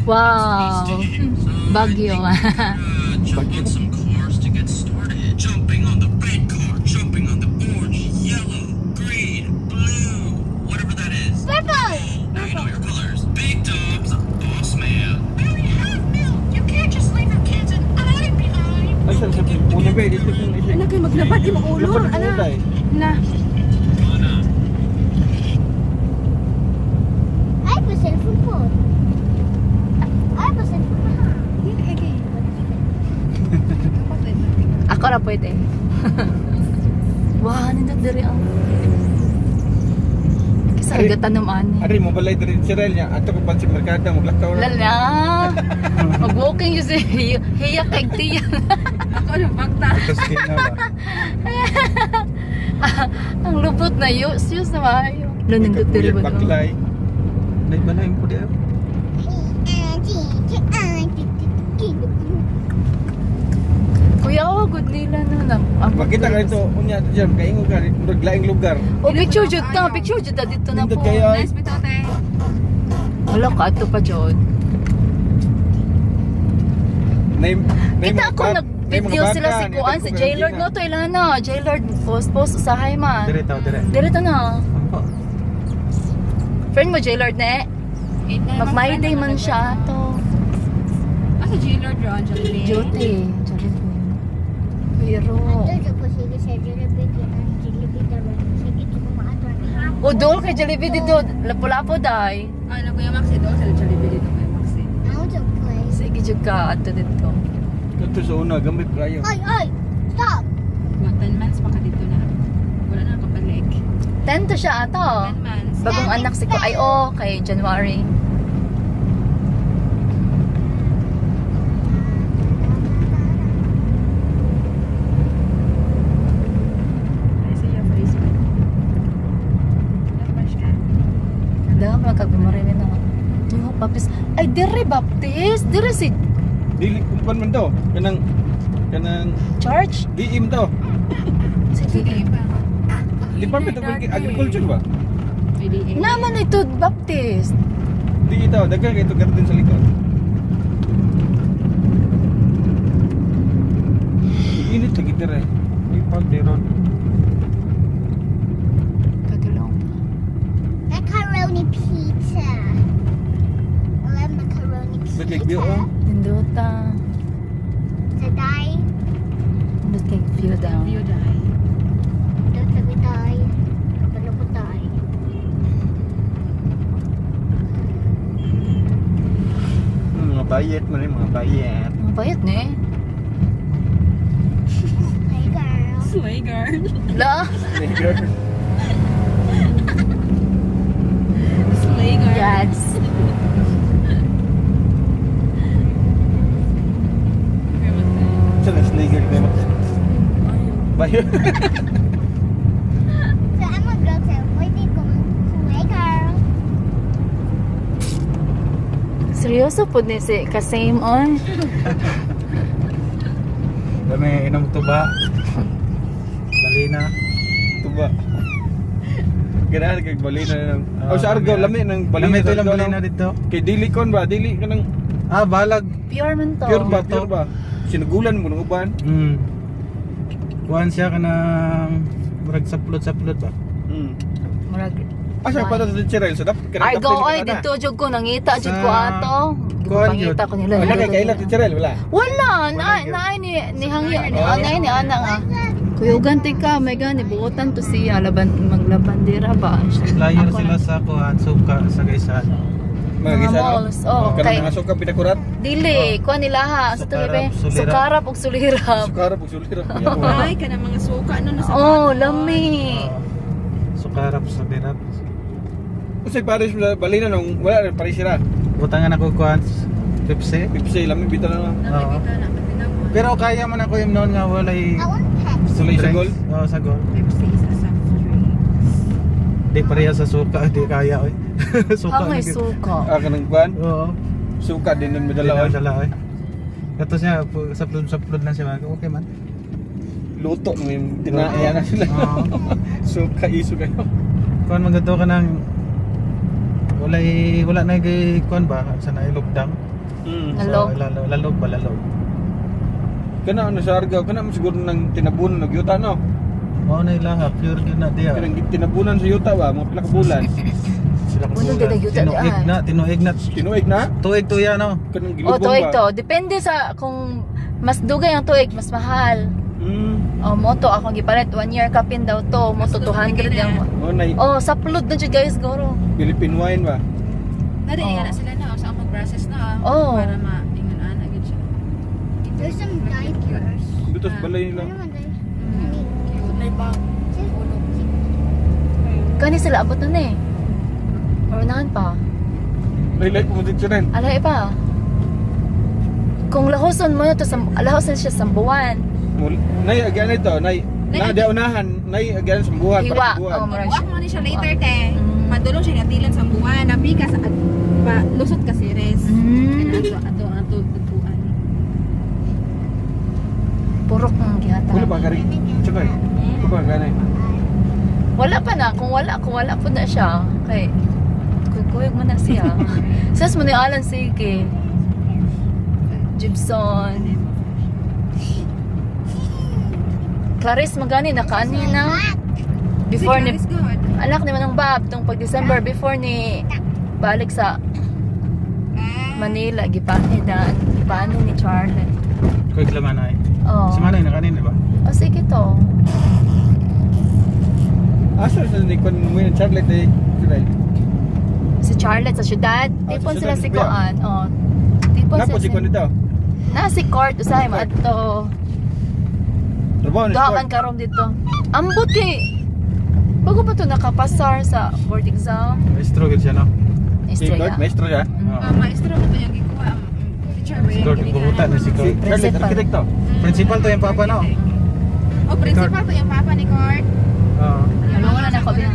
Wow. Baguio. Jump on some cars to get started. Jumping on the red car, jumping on the orange, yellow, green, blue, whatever that is. Purple. Now you know your colors. Big Dubs, boss man. Barry have milk. You can't just leave your kids and I behind. Ay, saan sa una ba? Dito yung isa. Anak kayo maglabad di maulo. Lapad Anak. tayo. Na. I have a cellphone phone. I have a cellphone phone. Ako na pwede. Wow, nindot diri ang. Kisa agatan naman. Ari mo balay diri si Rel niya. Ato ko pa si Mercado maglakaw. Lala. Mag-walking yun siya. Hiya kay tiya. Ako yung bakta. Ito skin na ba? Ang lubot na yus na maayo. Nindot diri ba? Baklay. Nay balay mo di. Kuya, oh, good nila na. Makita ka ito, unya diyan kay ingo ka naglaing lugar. O picture jud ta, picture jud ta dito na Nindot po. kayo ay. Nice bitote. Wala ka ato pa jud. Kita ako nag-video sila si Kuan, si Jailord no to ilana. Jailord post usahay man. Direto, direto. Direto na. Ampo. Friend mo Jailord ne? Mag-my day man siya to. Asa Jailord Ron, Jollibee. Duty. Pero o doon kay Jollibee dito, lapo-lapo day. Ano Kuya Max ito sa Jollibee dito Kuya Max. Sige jud ka ato dito. Ito sa una gamit kayo. Ay! Stop! 10 months pa ka dito na. Wala na kapalik. 10 to siya ato. 10 months. Bagong anak si ko ay kay January. Ay sa iyo Facebook. Lapas ka. Daw magkagumari na. Yung baptis. Ay dire baptis, dire si Dili kumpan man to. Kanang Church. diim to. Sige. Department of Agriculture ba? PDA. Naman ito baptist. Di ito, dagang ito garden sa likod. Init lagi dire. Di pag deron. Kadulong. Macaroni pizza. I love macaroni pizza. Bigay view oh. Nindota. Today, Nindot kay view down. View die. don't let me die. Kapalo ko die. Mga bayet man mga bayet. Ang bayat ne. Hey girl. Slay girl. La. Nigger. Slay girl. Yes. Saan ang snigger ko? Bayet. So I'm a girl, so pwede kong hey girl. Seryoso po ni si ka-same on. Dami inang tuba. Balina. Tuba. Ganahan kay balina nang. Oh, sa Argao lami nang balina. Lami to lang balina dito. Kay dili kon ba? Dili ka nang Balag. Pure man to. pure ba? Sinugulan mo ng uban. Kuhan siya ka ng murag saplot ba? Murag. Asa pa sa Cheryl sa dap. Argo oy dito jud ko nangita jud ko ato. Kuan Pangita ko nila. Wala kay kailan si Cheryl wala. Wala na ni hangyo ni ana nga. Kuyugan ka may gani buotan to siya laban maglabandera ba. Supplier sila sa kuhan suka sa Gaysan. Mga malls. Oh, kanang kay mga suka pinakurat. dili kuan nila ha sa tulibe. Sukarap ug sulirap. Sukara pug sulira. Ay, ka na mga suka no nasa. Oh, lami. Sukarap sa birap. Usay pares balina nung wala pares sila. Butangan ako kuhan Pepsi. Pipsay lami bitaw na. Oo. Pero kaya man ako yung noon nga walay I want pets. Sulay sa gol. Oo, sa gol. Pepsi sa soft drinks. Di pareha sa suka, di kaya oy. Suka. May suka. Kanang kuan. Oo. Suka din nun Dala madala. oy. Kato siya saplod lang siya. Okay man. Luto mo yung tinaya na sila. Oo. Suka iso kayo. Kuhan magato ka ng wala na gay kuan ba sa nailugdang. Nalog. So, lalog ba lalog. Kana ano sa Argao, kana mo siguro nang tinabunan ng yuta no. Mao na ilaha pure gyud na diya. Kanang tinabunan sa yuta ba, mga pila ka bulan. Sila ko. Unang ginagyutan Tinuig na. Tinuig na. Tuig tuya no. Kanang O, gilubong tuig ba? to. Depende sa kung mas dugay ang tuig, mas mahal. O, moto akong gipalit. 1 year kapin daw to. Moto 200 yung... Oh, nay Oh, sa plod na dyan guys, goro. Philippine wine ba? Nari nga na sila na sa akong process na Oh. para ma-ingon ana gid siya. There's some diapers. Bitos balay lang. Ano man tayo? Nay ba? Kani sila abot na eh. Or unahan pa. Laylay po mo dito rin. Alay pa. Kung lahoson mo na to, lahoson siya sa buwan. Nay, agyan ito. Nay, na di unahan. Nay, agyan sa buwan. Hiwa. para sa buwan. Oh, marag Buwak mo ni siya later te. Mm. Madulong siya ngatilan sa buwan, nabi ka sa pa lusot ka si res. Ato tutuan. Purok ang gihata. Wala ba kari? Tsaka eh. Wala ba kari? Wala pa na. Kung wala po na siya. Kay, kuyog mo na siya. Sas mo ni Alan sige. Gibson. Clarice magani nakaani na. Before ni anak ni Manong Bob tong pag December before ni balik sa Manila gipani ni Charlotte. Kuig laman ay. Oh. Si manay na kanina ba? Oh, sige to. Asa sa ni kon mo yung Charlotte eh. Sila. Si Charlotte sa syudad. Tipon sa sila syudad, si kuya. Koan. Oh. Tipon Napo si kon dito. Na si Court usahay maadto. Trabaho ni Gakan Sport. karon dito. Ambot kay bago pa to nakapasar sa board exam. Maestro gid siya no. Si Court, maestro siya. Maestro mo to yung gikuha. Teacher ba Si Court buhutan ni si Si Court. Charlotte, Principal. arkitekto. Principal to yung papa no. Oh, principal to yung papa ni Court. Oo. Ano na ako bilang.